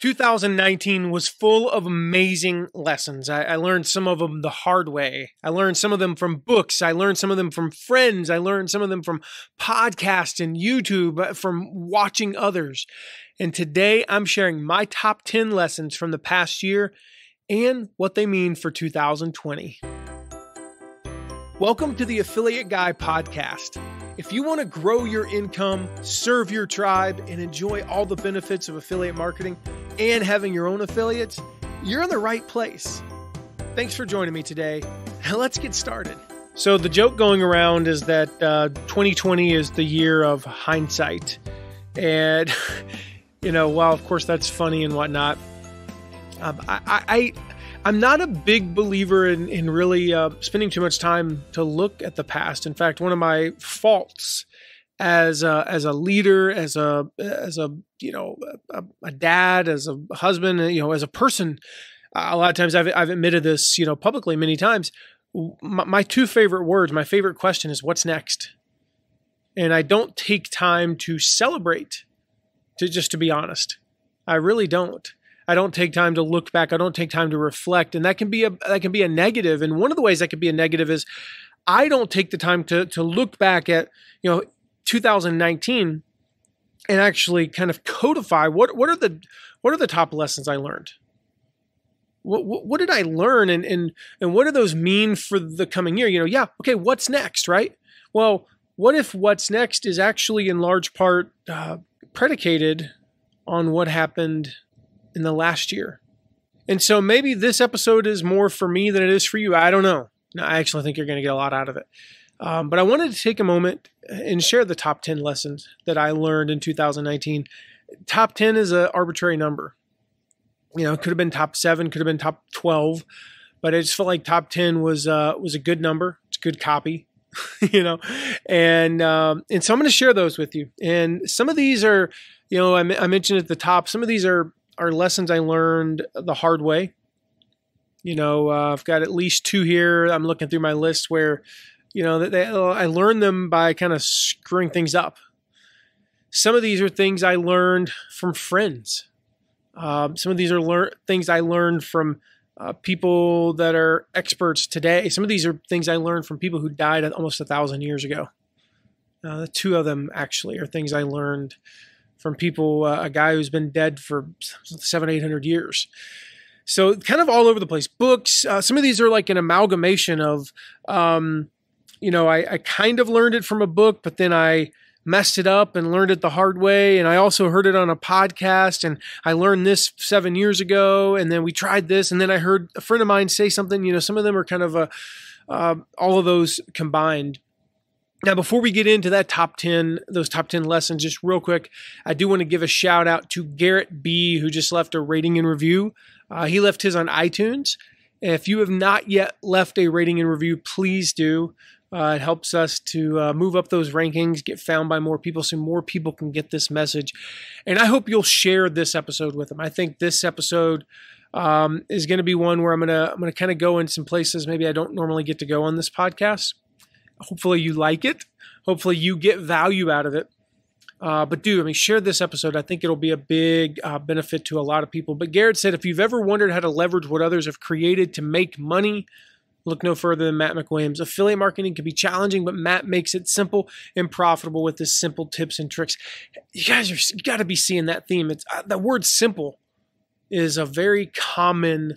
2019 was full of amazing lessons. I learned some of them the hard way. I learned some of them from books. I learned some of them from friends. I learned some of them from podcasts and YouTube, from watching others. And today I'm sharing my top 10 lessons from the past year and what they mean for 2020. Welcome to the Affiliate Guy podcast. If you want to grow your income, serve your tribe, and enjoy all the benefits of affiliate marketing and having your own affiliates, you're in the right place. Thanks for joining me today. Let's get started. So the joke going around is that 2020 is the year of hindsight. And, while of course that's funny and whatnot, I'm not a big believer in really spending too much time to look at the past. In fact, one of my faults as a leader, as a dad, as a husband, as a person, a lot of times I've admitted this, publicly many times. My two favorite words, my favorite question is, what's next? And I don't take time to celebrate, to be honest. I really don't. I don't take time to look back. I don't take time to reflect. And that can be a negative. And one of the ways that could be a negative is I don't take the time to look back at, 2019 and actually kind of codify what are the top lessons I learned? What did I learn and what do those mean for the coming year? Okay, what's next, right? Well, what if what's next is actually in large part predicated on what happened in the last year? And so maybe this episode is more for me than it is for you. I don't know. No, I actually think you're going to get a lot out of it. But I wanted to take a moment and share the top 10 lessons that I learned in 2019. Top 10 is an arbitrary number. It could have been top 7, could have been top 12, but I just felt like top 10 was a good number. It's a good copy, and so I'm going to share those with you. And some of these are, I mentioned at the top, some of these are lessons I learned the hard way. I've got at least 2 here. I'm looking through my list where, I learned them by kind of screwing things up. Some of these are things I learned from friends. Some of these are things I learned from people that are experts today. Some of these are things I learned from people who died almost 1,000 years ago. The 2 of them actually are things I learned from people, a guy who's been dead for 700-800 years. So kind of all over the place. Books, some of these are like an amalgamation of, I kind of learned it from a book, but then I messed it up and learned it the hard way. And I also heard it on a podcast and I learned this 7 years ago. And then we tried this. And then I heard a friend of mine say something, some of them are kind of all of those combined. Now, before we get into that those top 10 lessons, just real quick, I do want to give a shout out to Garrett B., who just left a rating and review. He left his on iTunes. If you have not yet left a rating and review, please do. It helps us to move up those rankings, get found by more people so more people can get this message. And I hope you'll share this episode with them. I think this episode is going to be one where I'm going to kind of go in some places maybe I don't normally get to go on this podcast. Hopefully you like it. Hopefully you get value out of it. But share this episode. I think it'll be a big benefit to a lot of people. But Garrett said, if you've ever wondered how to leverage what others have created to make money, look no further than Matt McWilliams. Affiliate marketing can be challenging, but Matt makes it simple and profitable with his simple tips and tricks. You got to be seeing that theme. It's the word simple is a very common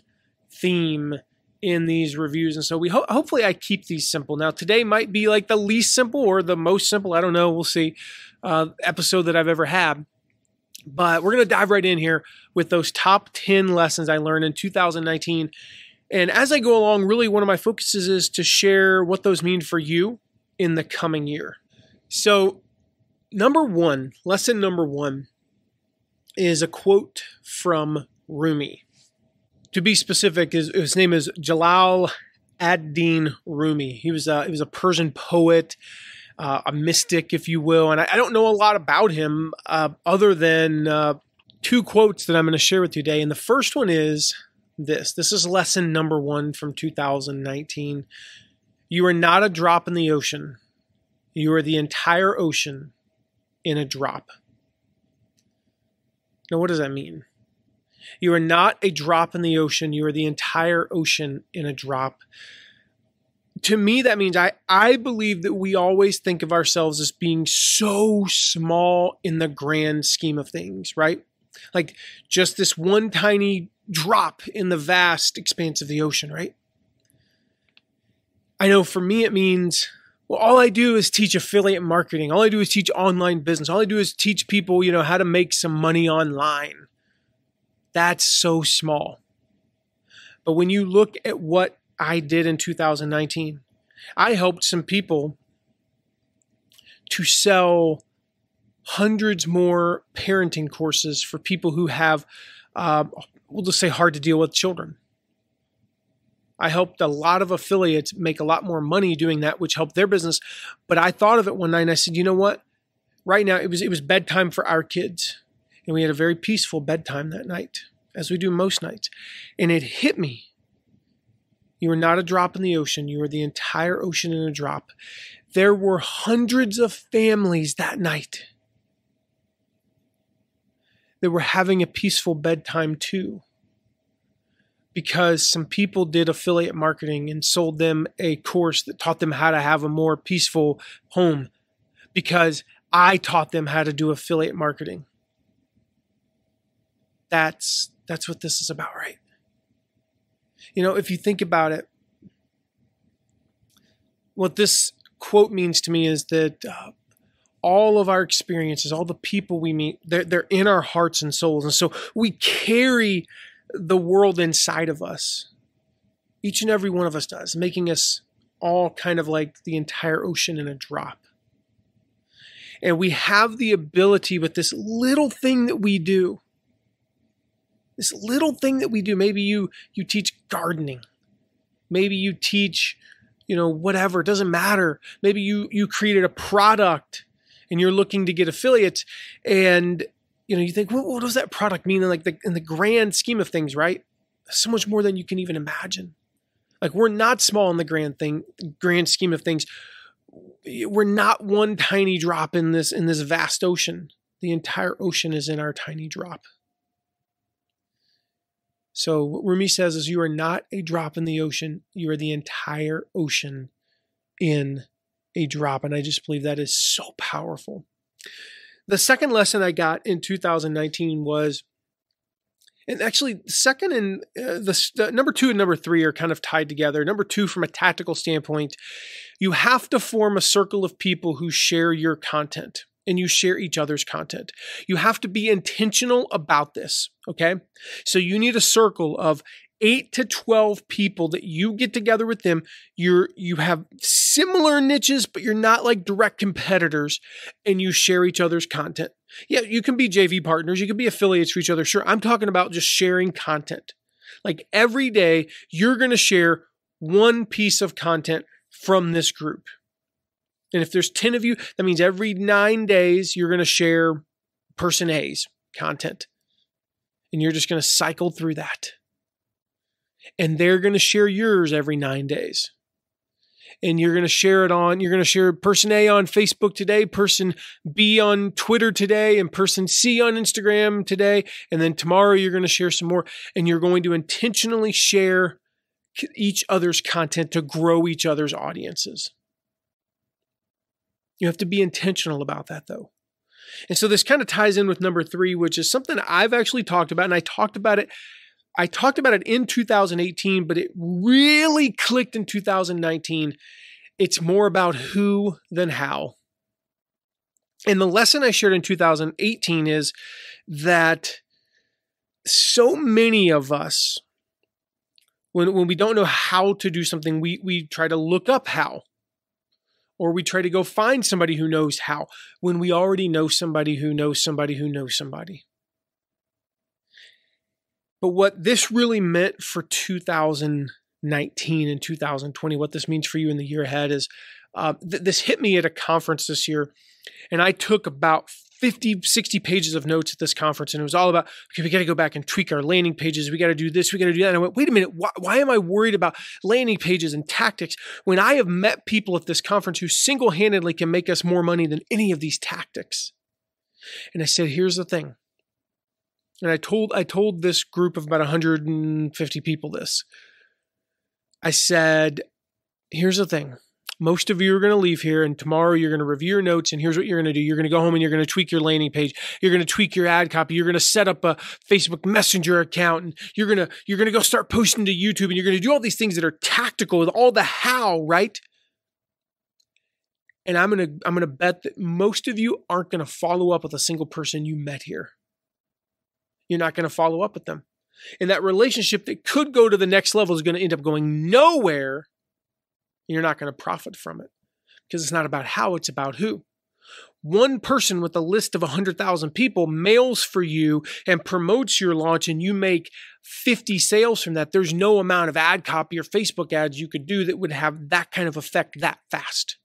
theme in these reviews. And so hopefully I keep these simple. Now today might be like the least simple or the most simple. I don't know. We'll see. Episode that I've ever had. But we're going to dive right in here with those top 10 lessons I learned in 2019. And as I go along, really one of my focuses is to share what those mean for you in the coming year. So lesson number one is a quote from Rumi. To be specific, his name is Jalal ad-Din Rumi. He was a Persian poet, a mystic, if you will. And I don't know a lot about him other than 2 quotes that I'm going to share with you today. And the first one is this. This is lesson number 1 from 2019. You are not a drop in the ocean. You are the entire ocean in a drop. Now, what does that mean? You are not a drop in the ocean. You are the entire ocean in a drop. To me, that means I believe that we always think of ourselves as being so small in the grand scheme of things, right? Like just this one tiny drop in the vast expanse of the ocean, right? I know for me, it means, well, all I do is teach affiliate marketing. All I do is teach online business. All I do is teach people, how to make some money online. That's so small. But when you look at what I did in 2019, I helped some people to sell hundreds more parenting courses for people who have, we'll just say, hard to deal with children. I helped a lot of affiliates make a lot more money doing that, which helped their business. But I thought of it one night and I said, you know what? Right now, it was bedtime for our kids. And we had a very peaceful bedtime that night, as we do most nights. And it hit me. You are not a drop in the ocean. You are the entire ocean in a drop. There were hundreds of families that night that were having a peaceful bedtime too, because some people did affiliate marketing and sold them a course that taught them how to have a more peaceful home, because I taught them how to do affiliate marketing. That's what this is about, right? If you think about it, what this quote means to me is that all of our experiences, all the people we meet, they're in our hearts and souls. And so we carry the world inside of us. Each and every one of us does, making us all kind of like the entire ocean in a drop. And we have the ability with this little thing that we do. Maybe you teach gardening. Maybe you teach, whatever. It doesn't matter. Maybe you created a product and you're looking to get affiliates, and you think, well, what does that product mean in the grand scheme of things, right? So much more than you can even imagine. Like, we're not small in the grand scheme of things. We're not one tiny drop in this vast ocean. The entire ocean is in our tiny drop. So what Rumi says is, you are not a drop in the ocean. You are the entire ocean in a drop. And I just believe that is so powerful. The second lesson I got in 2019 was, and actually second and the number 2 and number 3 are kind of tied together. Number 2, from a tactical standpoint, you have to form a circle of people who share your content. And you share each other's content. You have to be intentional about this, okay? So you need a circle of 8 to 12 people that you get together with them. You have similar niches, but you're not like direct competitors, and you share each other's content. Yeah, you can be JV partners. You can be affiliates for each other. Sure, I'm talking about just sharing content. Like every day, you're going to share one piece of content from this group. And if there's 10 of you, that means every 9 days, you're going to share person A's content. And you're just going to cycle through that. And they're going to share yours every 9 days. And you're going to share person A on Facebook today, person B on Twitter today, and person C on Instagram today. And then tomorrow you're going to share some more. And you're going to intentionally share each other's content to grow each other's audiences. You have to be intentional about that, though. And so this kind of ties in with number 3, which is something I've actually talked about. And I talked about it in 2018, but it really clicked in 2019. It's more about who than how. And the lesson I shared in 2018 is that so many of us, when we don't know how to do something, we try to look up how. Or we try to go find somebody who knows how, when we already know somebody who knows somebody who knows somebody. But what this really meant for 2019 and 2020, what this means for you in the year ahead is, this hit me at a conference this year, and I took about 50, 60 pages of notes at this conference, and it was all about, okay, we got to go back and tweak our landing pages. We got to do this. We got to do that. And I went, wait a minute. Why am I worried about landing pages and tactics when I have met people at this conference who single-handedly can make us more money than any of these tactics? And I said, here's the thing. And I told this group of about 150 people this. I said, here's the thing. Most of you are going to leave here, and tomorrow you're going to review your notes, and here's what you're going to do. You're going to go home and you're going to tweak your landing page. You're going to tweak your ad copy. You're going to set up a Facebook Messenger account, and you're going to go start posting to YouTube, and you're going to do all these things that are tactical with all the how, right? And I'm going to bet that most of you aren't going to follow up with a single person you met here. You're not going to follow up with them. And that relationship that could go to the next level is going to end up going nowhere. And you're not going to profit from it because it's not about how, it's about who. One person with a list of 100,000 people mails for you and promotes your launch, and you make 50 sales from that. There's no amount of ad copy or Facebook ads you could do that would have that kind of effect that fast.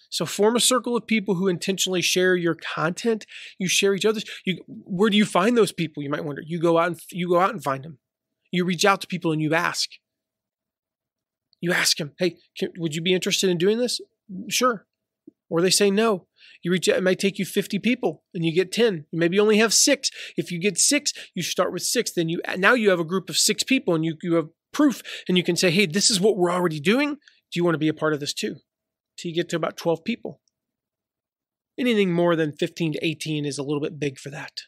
So form a circle of people who intentionally share your content. You share each other's. Where do you find those people? You might wonder. You go out and find them. You reach out to people and you ask. You ask them, hey, would you be interested in doing this? Sure. Or they say no. You reach out. It might take you 50 people and you get 10. You maybe only have 6. If you get 6, you start with 6. Then now you have a group of 6 people and you have proof, and you can say, hey, this is what we're already doing. Do you want to be a part of this too? So you get to about 12 people. Anything more than 15 to 18 is a little bit big for that.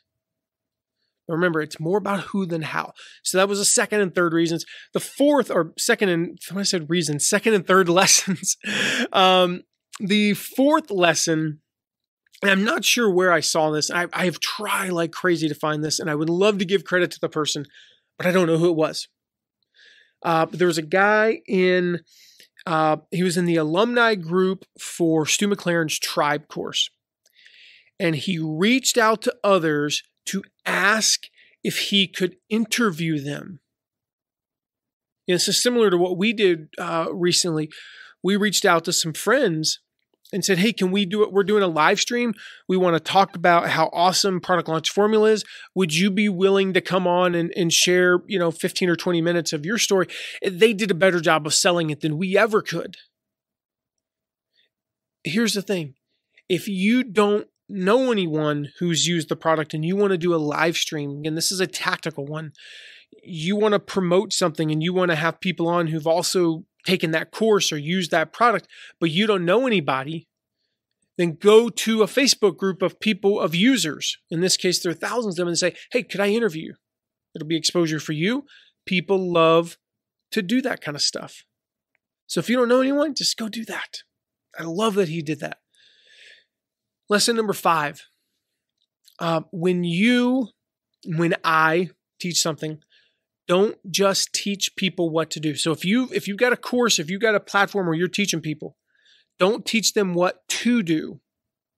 But remember, it's more about who than how. So that was the second and third reasons. The fourth, or second and, when I said reasons, second and third lessons. The fourth lesson, and I'm not sure where I saw this. I have tried like crazy to find this, and I would love to give credit to the person, but I don't know who it was. But there was a guy he was in the alumni group for Stu McLaren's Tribe course. And he reached out to others to ask if he could interview them. This is similar to what we did recently. We reached out to some friends and said, hey, can we do it? We're doing a live stream. We want to talk about how awesome Product Launch Formula is. Would you be willing to come on and share, 15 or 20 minutes of your story? They did a better job of selling it than we ever could. Here's the thing. If you don't know anyone who's used the product and you want to do a live stream, and this is a tactical one, you want to promote something and you want to have people on who've also taken that course or used that product, but you don't know anybody, then go to a Facebook group of people, of users. In this case, there are thousands of them, and say, hey, could I interview you? It'll be exposure for you. People love to do that kind of stuff. So if you don't know anyone, just go do that. I love that he did that. Lesson number 5. When I teach something, don't just teach people what to do. So if you've got a course, if you've got a platform where you're teaching people, don't teach them what to do.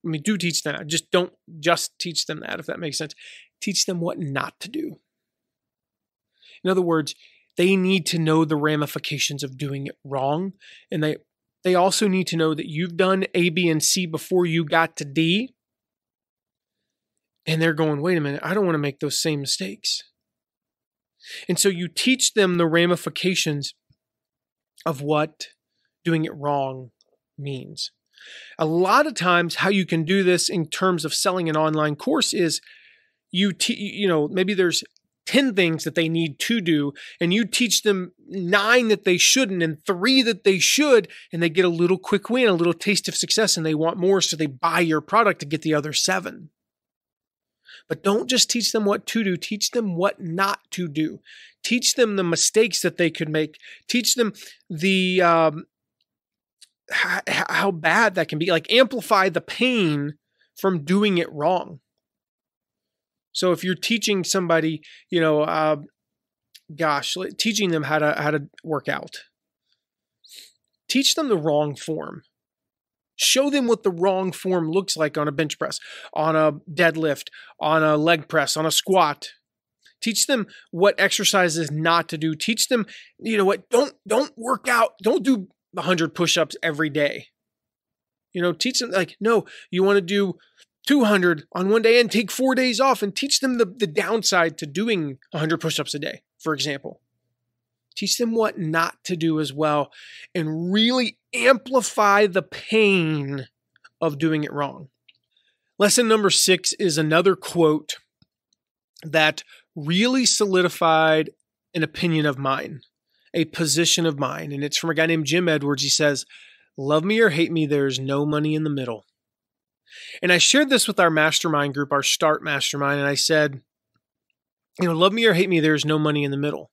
I mean, do teach them that. Just don't just teach them that, if that makes sense. Teach them what not to do. In other words, they need to know the ramifications of doing it wrong. And they also need to know that you've done A, B, and C before you got to D. And they're going, wait a minute, I don't want to make those same mistakes. And so you teach them the ramifications of what doing it wrong means. A lot of times how you can do this in terms of selling an online course is maybe there's 10 things that they need to do, and you teach them 9 that they shouldn't and 3 that they should, and they get a little quick win, a little taste of success, and they want more, so they buy your product to get the other 7. But don't just teach them what to do. Teach them what not to do. Teach them the mistakes that they could make. Teach them the how bad that can be. Like, amplify the pain from doing it wrong. So if you're teaching somebody, teaching them how to work out, teach them the wrong form. Show them what the wrong form looks like on a bench press, on a deadlift, on a leg press, on a squat. Teach them what exercises not to do. Teach them, don't work out. Don't do 100 push-ups every day. Teach them no, you want to do 200 on one day and take 4 days off, and teach them the downside to doing 100 push-ups a day, for example. Teach them what not to do as well, and really amplify the pain of doing it wrong. Lesson number 6 is another quote that really solidified an opinion of mine, a position of mine. And it's from a guy named Jim Edwards. He says, "Love me or hate me, there's no money in the middle." And I shared this with our mastermind group, our Start Mastermind. And I said, love me or hate me, there's no money in the middle.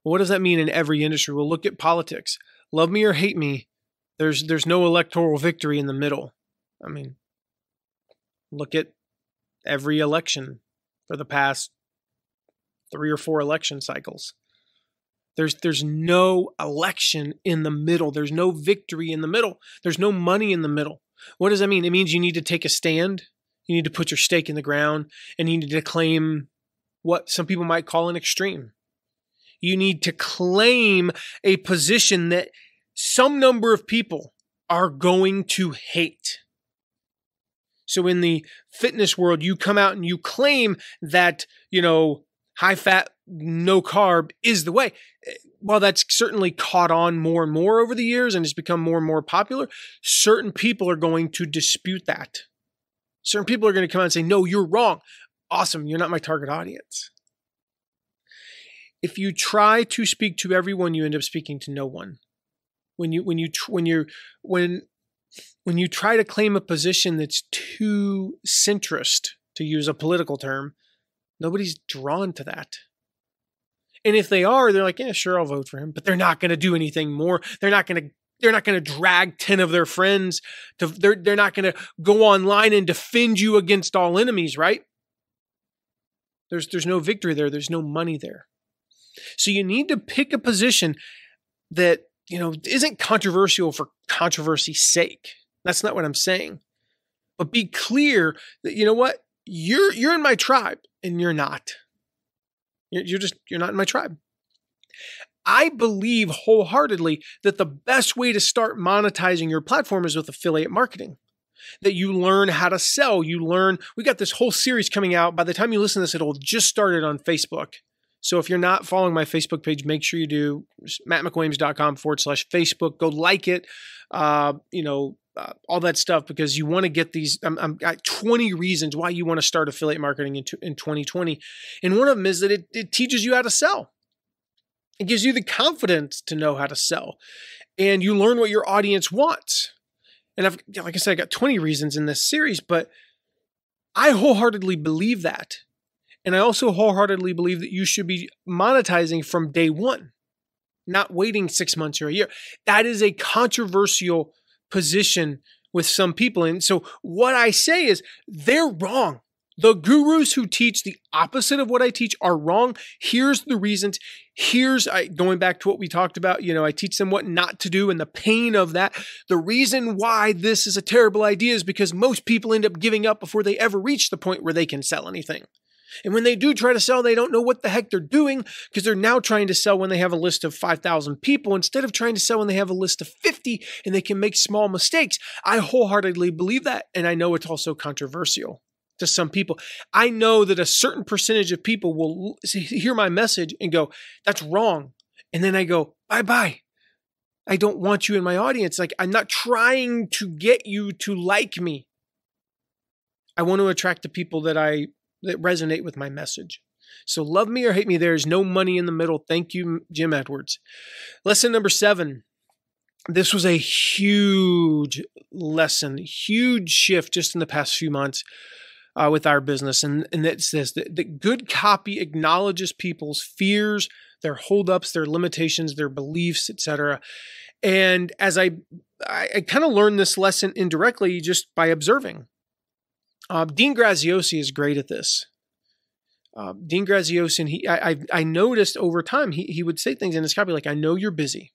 Well, what does that mean in every industry? Well, look at politics. Love me or hate me, there's no electoral victory in the middle. I mean, look at every election for the past 3 or 4 election cycles. There's no election in the middle. There's no victory in the middle. There's no money in the middle. What does that mean? It means you need to take a stand. You need to put your stake in the ground, and you need to claim what some people might call an extreme. You need to claim a position that some number of people are going to hate. So in the fitness world, you come out and you claim that, high fat, no carb is the way. While that's certainly caught on more and more over the years and has become more and more popular, certain people are going to dispute that. Certain people are going to come out and say, "No, you're wrong." Awesome. You're not my target audience. If you try to speak to everyone, you end up speaking to no one. When you try to claim a position that's too centrist, to use a political term, nobody's drawn to that. And if they are, they're like, "Yeah, sure, I'll vote for him." But they're not going to do anything more. They're not going to drag 10 of their friends. They're not going to go online and defend you against all enemies, right? There's no victory there. There's no money there. So you need to pick a position that, isn't controversial for controversy's sake. That's not what I'm saying. But be clear that, you're in my tribe and you're not. You're not in my tribe. I believe wholeheartedly that the best way to start monetizing your platform is with affiliate marketing. That you learn how to sell. We got this whole series coming out. By the time you listen to this, it'll just started on Facebook. So if you're not following my Facebook page, make sure you do. mattmcwilliams.com/Facebook. Go like it. All that stuff, because you want to get these. I'm got 20 reasons why you want to start affiliate marketing in 2020. And one of them is that it teaches you how to sell. It gives you the confidence to know how to sell. And you learn what your audience wants. And like I said, I got 20 reasons in this series, but I wholeheartedly believe that. And I also wholeheartedly believe that you should be monetizing from day one, not waiting 6 months or a year. That is a controversial position with some people. And so what I say is they're wrong. The gurus who teach the opposite of what I teach are wrong. Here's the reasons. Going back to what we talked about, I teach them what not to do and the pain of that. The reason why this is a terrible idea is because most people end up giving up before they ever reach the point where they can sell anything. And when they do try to sell, they don't know what the heck they're doing, because they're now trying to sell when they have a list of 5,000 people instead of trying to sell when they have a list of 50 and they can make small mistakes. I wholeheartedly believe that. And I know it's also controversial to some people. I know that a certain percentage of people will hear my message and go, "That's wrong." And then I go, "Bye-bye. I don't want you in my audience. Like, I'm not trying to get you to like me. I want to attract the people that resonate with my message." So love me or hate me, there is no money in the middle. Thank you, Jim Edwards. Lesson number 7. This was a huge lesson, huge shift just in the past few months with our business. And it's this, that good copy acknowledges people's fears, their holdups, their limitations, their beliefs, etc. And as I kind of learned this lesson indirectly just by observing. Dean Graziosi is great at this. Dean Graziosi, and I noticed over time, he would say things in his copy like, "I know you're busy.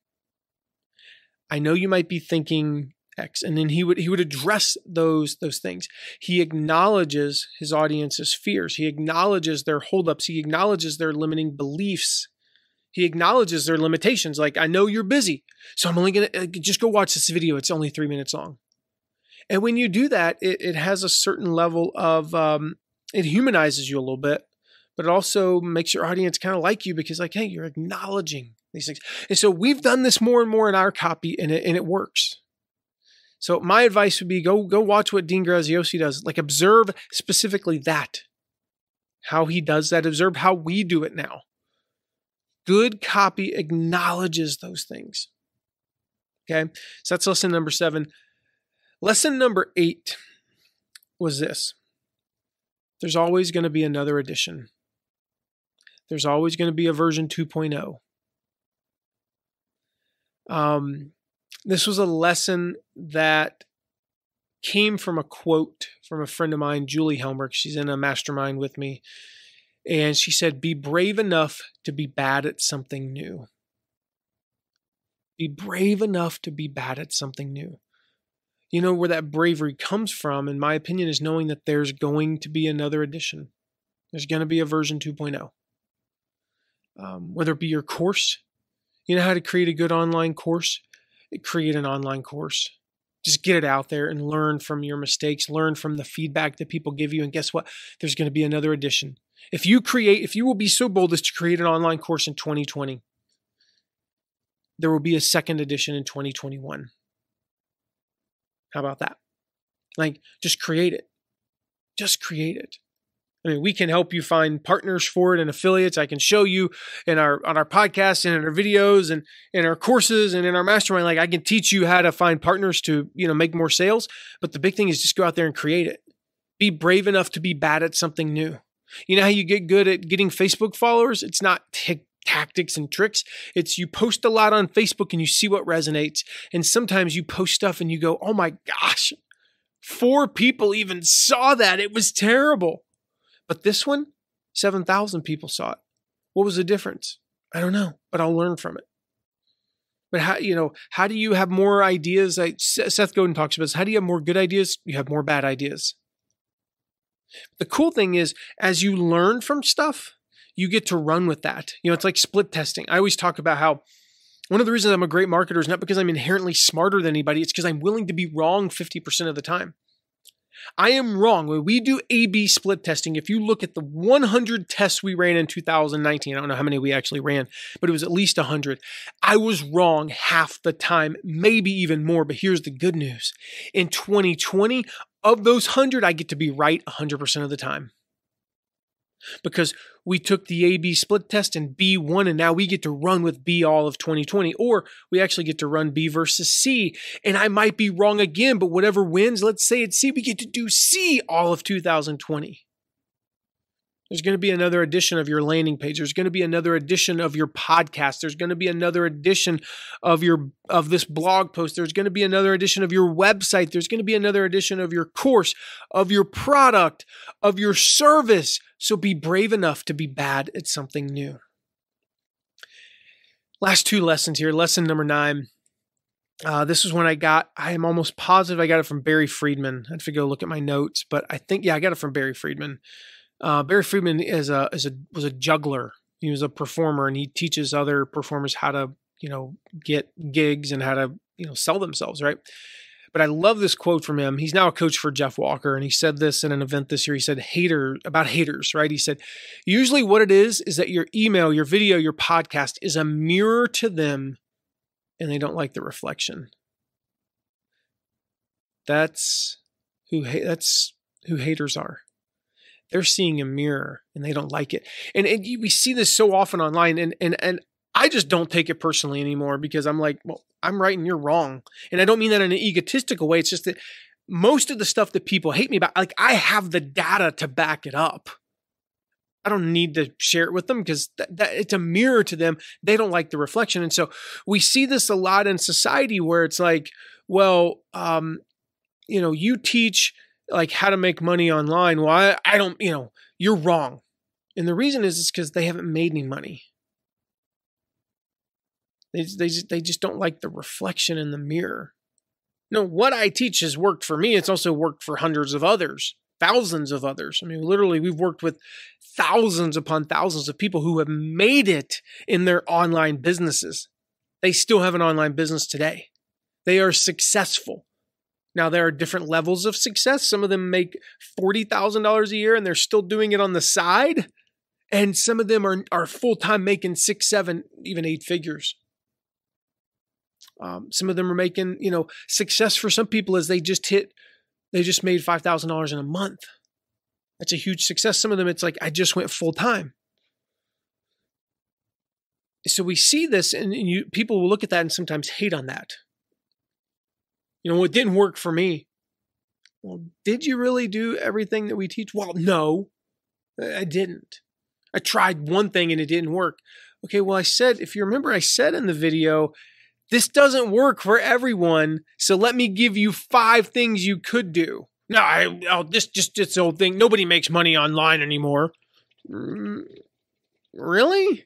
I know you might be thinking X," and then he would address those things. He acknowledges his audience's fears. He acknowledges their holdups. He acknowledges their limiting beliefs. He acknowledges their limitations. Like, "I know you're busy, so I'm only gonna just go watch this video. It's only 3 minutes long." And when you do that, it has a certain level of, it humanizes you a little bit, but it also makes your audience kind of like you, because like, hey, you're acknowledging these things. And so we've done this more and more in our copy, and it works. So my advice would be go watch what Dean Graziosi does. Like, observe specifically that. how he does that. Observe how we do it now. Good copy acknowledges those things. Okay, so that's lesson number 7. Lesson number 8 was this. There's always going to be another edition. There's always going to be a version 2.0. This was a lesson that came from a quote from a friend of mine, Julie Helmrich. She's in a mastermind with me. And she said, be brave enough to be bad at something new. Be brave enough to be bad at something new. You know, where that bravery comes from, in my opinion, is knowing that there's going to be another edition. There's going to be a version 2.0. Whether it be your course, you know how to create a good online course? Create an online course. Just get it out there and learn from your mistakes, learn from the feedback that people give you. And guess what? There's going to be another edition. If you will be so bold as to create an online course in 2020, there will be a second edition in 2021. How about that? Like, just create it. Just create it. I mean, we can help you find partners for it and affiliates. I can show you on our podcasts and in our videos and in our courses and in our mastermind. Like, I can teach you how to find partners to, make more sales. But the big thing is just go out there and create it. Be brave enough to be bad at something new. You know how you get good at getting Facebook followers? It's not tactics and tricks. It's you post a lot on Facebook and you see what resonates. And sometimes you post stuff and you go, oh my gosh, 4 people even saw that. It was terrible. But this one, 7,000 people saw it. What was the difference? I don't know, but I'll learn from it. But how do you have more ideas? Like Seth Godin talks about this. How do you have more good ideas? You have more bad ideas. The cool thing is, as you learn from stuff, you get to run with that. It's like split testing. I always talk about how one of the reasons I'm a great marketer is not because I'm inherently smarter than anybody. It's because I'm willing to be wrong 50% of the time. I am wrong. When we do A/B split testing, if you look at the 100 tests we ran in 2019, I don't know how many we actually ran, but it was at least 100. I was wrong half the time, maybe even more. But here's the good news. In 2020, of those 100, I get to be right 100% of the time. Because we took the A/B split test and B won, and now we get to run with B all of 2020, or we actually get to run B versus C. And I might be wrong again, but whatever wins, let's say it's C, we get to do C all of 2020. There's going to be another edition of your landing page. There's going to be another edition of your podcast. There's going to be another edition of this blog post. There's going to be another edition of your website. There's going to be another edition of your course, of your product, of your service. So be brave enough to be bad at something new. Last 2 lessons here. Lesson number 9. This is one I am almost positive I got it from Barry Friedman. I have to go look at my notes, but I think, I got it from Barry Friedman. Barry Friedman was a juggler. He was a performer, and he teaches other performers how to, get gigs and how to, sell themselves, right? But I love this quote from him. He's now a coach for Jeff Walker, and he said this in an event this year. He said, about haters, right? He said, usually what it is that your email, your video, your podcast is a mirror to them, and they don't like the reflection. That's who haters are. They're seeing a mirror and they don't like it. And we see this so often online, and I just don't take it personally anymore, because I'm like, well, I'm right and you're wrong. And I don't mean that in an egotistical way. It's just that most of the stuff that people hate me about, like, I have the data to back it up. I don't need to share it with them because it's a mirror to them. They don't like the reflection. And so we see this a lot in society where it's like, well, you teach like how to make money online. Well, I don't, you're wrong. And the reason is because they haven't made any money. They just don't like the reflection in the mirror. No, what I teach has worked for me. It's also worked for hundreds of others, thousands of others. I mean, literally, we've worked with thousands upon thousands of people who have made it in their online businesses. They still have an online business today. They are successful. Now, there are different levels of success. Some of them make $40,000 a year and they're still doing it on the side. And some of them are full-time making 6, 7, even 8 figures. Some of them are making, success for some people as they just made $5,000 in a month. That's a huge success. Some of them, it's like, I just went full time. So we see this, and people will look at that and sometimes hate on that. It didn't work for me. Well, did you really do everything that we teach? Well, no, I didn't. I tried one thing and it didn't work. Okay, well, if you remember, I said in the video, this doesn't work for everyone. So let me give you 5 things you could do. No, this old thing. Nobody makes money online anymore. Really?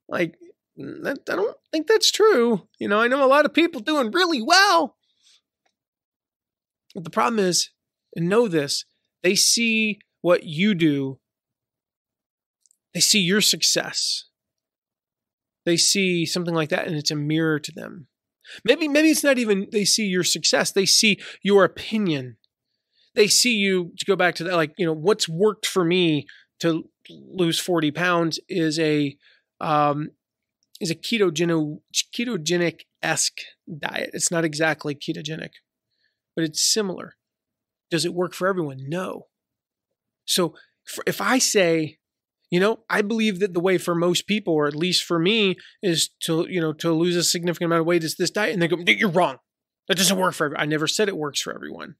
Like, I don't think that's true. I know a lot of people doing really well. But the problem is, and know this, they see what you do. They see your success. They see something like that, and it's a mirror to them. Maybe it's not even they see your success. They see your opinion. They see you, to go back to that, like, what's worked for me to lose 40 pounds is a ketogenic-esque diet. It's not exactly ketogenic, but it's similar. Does it work for everyone? No. So if I say, I believe that the way for most people, or at least for me, is to lose a significant amount of weight is this diet, and they go, you're wrong. That doesn't work for everyone. I never said it works for everyone.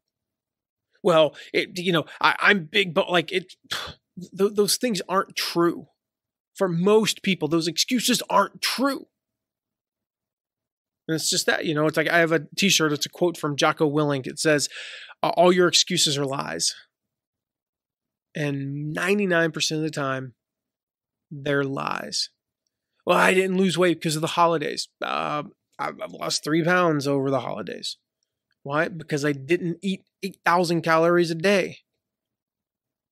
Well, I'm big, but those things aren't true. For most people, those excuses aren't true. And it's just that, it's like I have a t-shirt. It's a quote from Jocko Willink. It says, all your excuses are lies. And 99% of the time, they're lies. Well, I didn't lose weight because of the holidays. I've lost 3 pounds over the holidays. Why? Because I didn't eat 8,000 calories a day.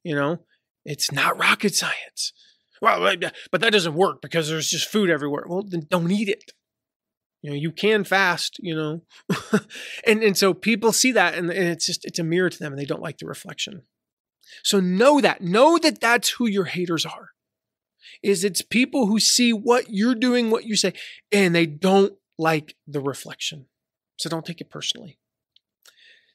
It's not rocket science. Well, but that doesn't work because there's just food everywhere. Well, then don't eat it. You can fast, and so people see that, and it's a mirror to them, and they don't like the reflection. So know that that's who your haters are. It's people who see what you're doing, what you say, and they don't like the reflection. So don't take it personally.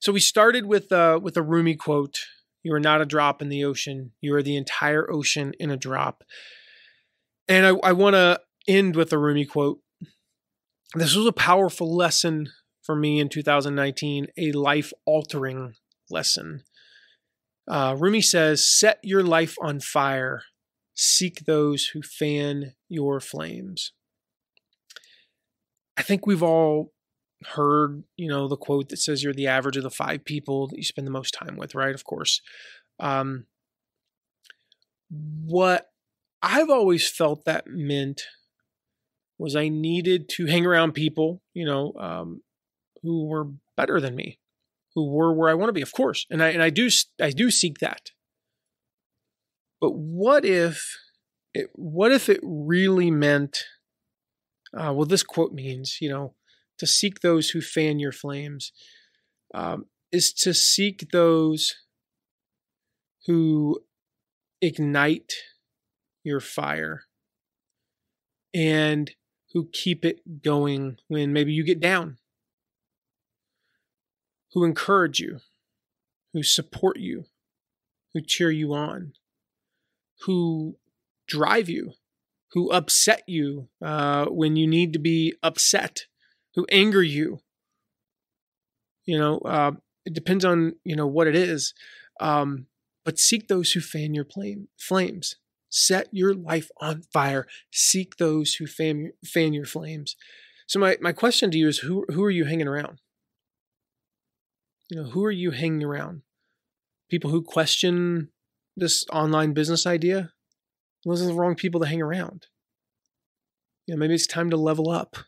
So we started with a Rumi quote. You are not a drop in the ocean. You are the entire ocean in a drop. And I want to end with a Rumi quote. This was a powerful lesson for me in 2019, a life-altering lesson. Rumi says, set your life on fire. Seek those who fan your flames. I think we've all heard, the quote that says you're the average of the 5 people that you spend the most time with, right? Of course. What I've always felt that meant was I needed to hang around people, who were better than me, who were where I want to be, of course. And I do seek that. But what if it really meant, this quote means, to seek those who fan your flames, is to seek those who ignite your fire and who keep it going when maybe you get down, who encourage you, who support you, who cheer you on, who drive you, who upset you when you need to be upset, who anger you. It depends on, what it is. But seek those who fan your flames. Set your life on fire. Seek those who fan your flames. So my question to you is, who are you hanging around? Who are you hanging around? People who question this online business idea? Those are the wrong people to hang around. Maybe it's time to level up.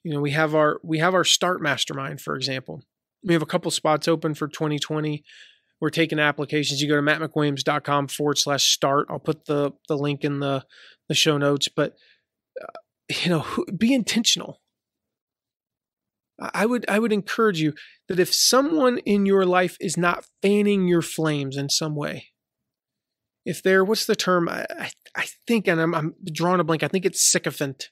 We have our Start Mastermind, for example. We have a couple spots open for 2020. We're taking applications. You go to mattmcwilliams.com/start. I'll put the link in the show notes. But be intentional. I would encourage you that if someone in your life is not fanning your flames in some way, if they're, what's the term? I think, and I'm drawing a blank. I think it's sycophant.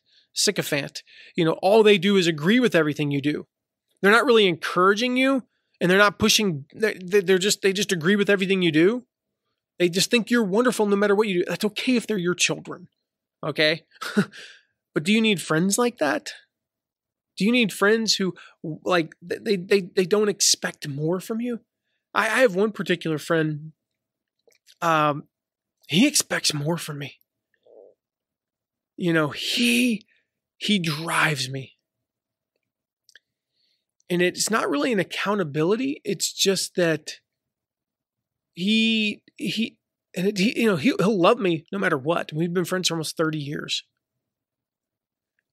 All they do is agree with everything you do. They're not really encouraging you, and they're not pushing. They just agree with everything you do. They just think you're wonderful no matter what you do. That's okay if they're your children. Okay. But do you need friends like that? Do you need friends who like they don't expect more from you? I have one particular friend. He expects more from me. You know, he drives me. And it's not really an accountability. It's just that he'll love me no matter what. We've been friends for almost 30 years.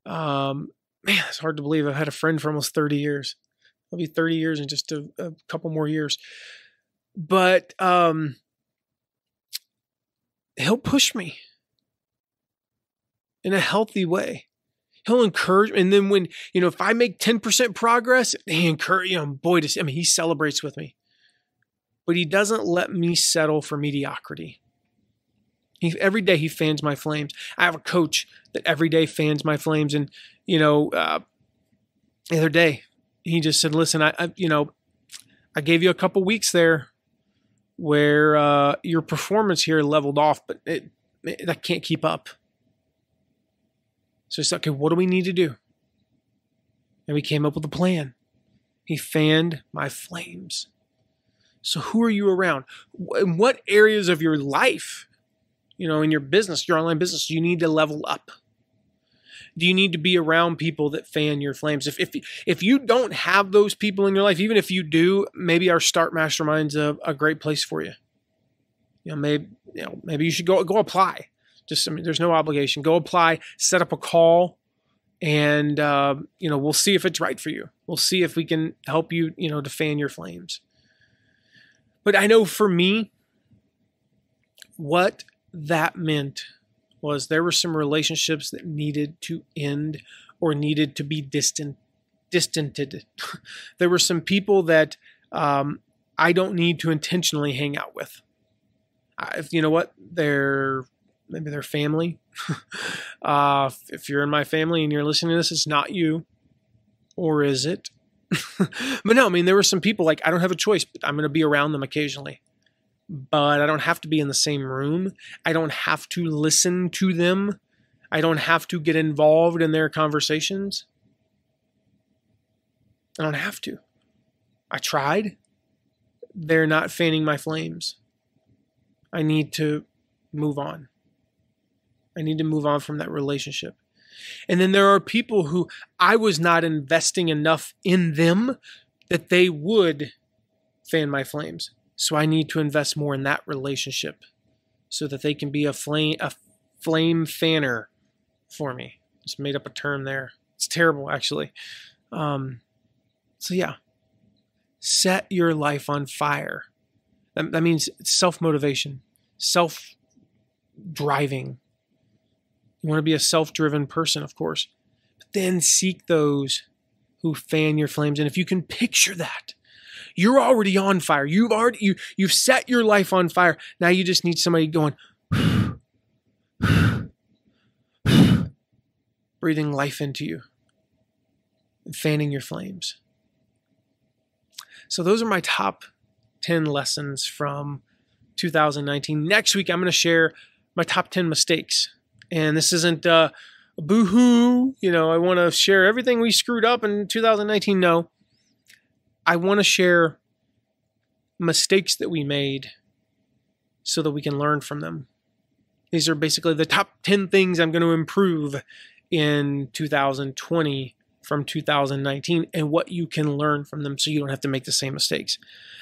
Man, it's hard to believe I've had a friend for almost 30 years. It'll be 30 years in just a couple more years. But he'll push me in a healthy way. He'll encourage, and then when, if I make 10% progress, he encourages, he celebrates with me. But he doesn't let me settle for mediocrity. Every day he fans my flames. I have a coach that every day fans my flames. And, the other day he just said, listen, I gave you a couple weeks there where your performance here leveled off, but I can't keep up. So it's okay, what do we need to do? And we came up with a plan. He fanned my flames. So who are you around? In what areas of your life, in your business, your online business, do you need to level up? Do you need to be around people that fan your flames? If you don't have those people in your life, even if you do, maybe our Start Mastermind's a great place for you. Maybe you should go apply. There's no obligation. Go apply, set up a call, and we'll see if it's right for you. We'll see if we can help you, to fan your flames. But I know for me, what that meant was there were some relationships that needed to end or needed to be distanted. There were some people that I don't need to intentionally hang out with. You know what? Maybe they're family. If you're in my family and you're listening to this, it's not you. Or is it? But no, there were some people like I don't have a choice, but I'm going to be around them occasionally. But I don't have to be in the same room. I don't have to listen to them. I don't have to get involved in their conversations. I don't have to. I tried. They're not fanning my flames. I need to move on. I need to move on from that relationship. And then there are people who I was not investing enough in them that they would fan my flames. So I need to invest more in that relationship so that they can be a flame fanner for me. Just made up a term there. It's terrible, actually. So yeah, set your life on fire. That means self-motivation, self-driving. You want to be a self-driven person, of course. But then seek those who fan your flames. And if you can picture that, you're already on fire. You've set your life on fire. Now you just need somebody going, breathing life into you and fanning your flames. So those are my top 10 lessons from 2019. Next week, I'm going to share my top 10 mistakes. And this isn't boo-hoo. I want to share everything we screwed up in 2019. No. I want to share mistakes that we made so that we can learn from them. These are basically the top 10 things I'm going to improve in 2020 from 2019 and what you can learn from them so you don't have to make the same mistakes.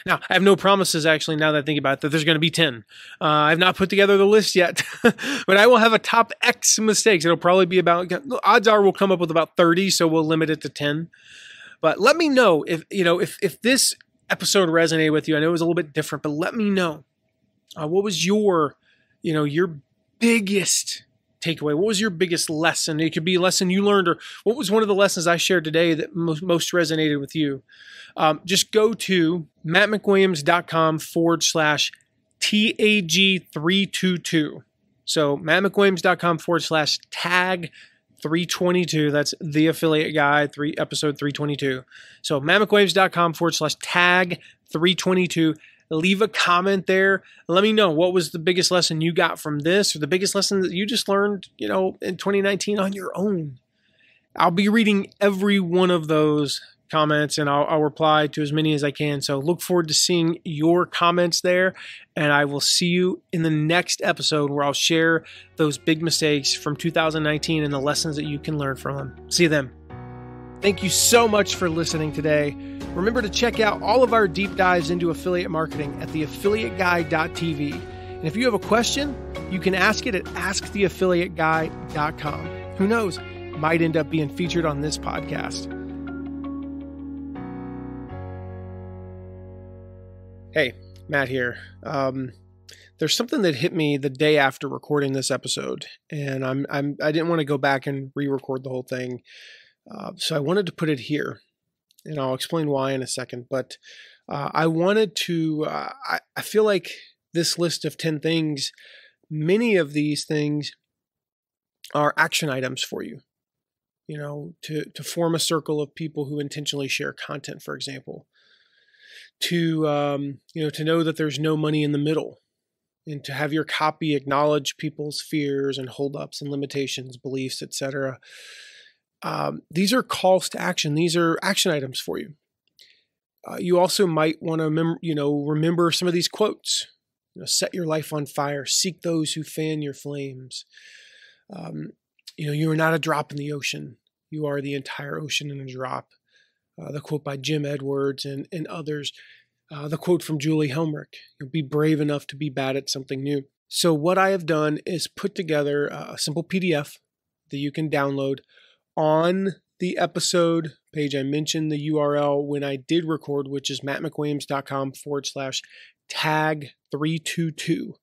Now, I have no promises, actually, now that I think about it, that there's going to be 10. I've not put together the list yet, but I will have a top X mistakes. It'll probably be odds are we'll come up with about 30, so we'll limit it to 10. But let me know if this episode resonated with you. I know it was a little bit different, but let me know. What was your biggest takeaway? What was your biggest lesson? It could be a lesson you learned, or what was one of the lessons I shared today that most resonated with you? Just go to mattmcwilliams.com/TAG322. So mattmcwilliams.com/tag 322. That's the affiliate guide, episode 322. So mattmcwaves.com/tag 322. Leave a comment there. Let me know what was the biggest lesson you got from this, or the biggest lesson that you just learned, in 2019 on your own. I'll be reading every one of those comments, and I'll reply to as many as I can. So look forward to seeing your comments there, and I will see you in the next episode where I'll share those big mistakes from 2019 and the lessons that you can learn from them. See you then. Thank you so much for listening today. Remember to check out all of our deep dives into affiliate marketing at theaffiliateguy.tv. And if you have a question, you can ask it at asktheaffiliateguy.com. Who knows? Might end up being featured on this podcast. Hey, Matt here. There's something that hit me the day after recording this episode, and I didn't want to go back and re-record the whole thing, so I wanted to put it here, and I'll explain why in a second. But I wanted to. I feel like this list of 10 things, many of these things are action items for you. To form a circle of people who intentionally share content, for example. To know that there's no money in the middle, and to have your copy acknowledge people's fears and holdups and limitations, beliefs, etc. These are calls to action. These are action items for you. You also might want to remember some of these quotes. Set your life on fire. Seek those who fan your flames. You are not a drop in the ocean. You are the entire ocean in a drop. The quote by Jim Edwards and others. The quote from Julie Helmrich. You'll be brave enough to be bad at something new. So what I have done is put together a simple PDF that you can download on the episode page. I mentioned the URL when I did record, which is mattmcwames.com/tag 322.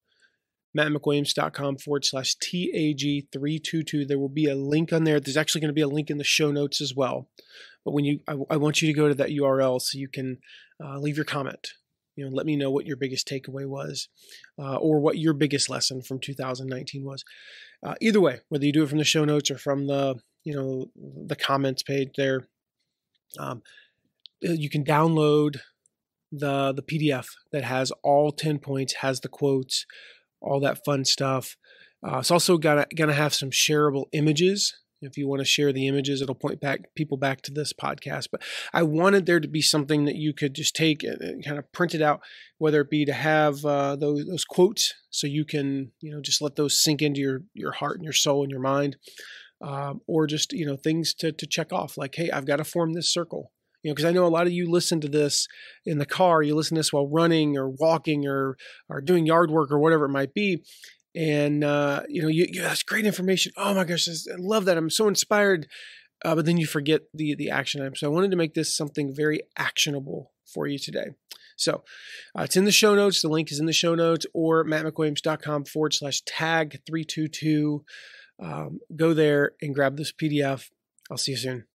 mattmcwames.com/TAG322. There will be a link on there. There's actually going to be a link in the show notes as well. But I want you to go to that URL so you can leave your comment. Let me know what your biggest takeaway was, or what your biggest lesson from 2019 was. Either way, whether you do it from the show notes or from the comments page there, you can download the PDF that has all 10 points, has the quotes, all that fun stuff. It's also gonna have some shareable images. If you want to share the images, it'll point people back to this podcast. But I wanted there to be something that you could just take and kind of print it out, whether it be to have those quotes, so you can just let those sink into your heart and your soul and your mind, or just things to check off, like, hey, I've got to form this circle. Because I know a lot of you listen to this in the car, you listen to this while running or walking or doing yard work or whatever it might be. And, that's great information. Oh my gosh, I love that. I'm so inspired. But then you forget the action item. So I wanted to make this something very actionable for you today. So it's in the show notes. The link is in the show notes, or mattmcwames.com/tag322. Go there and grab this PDF. I'll see you soon.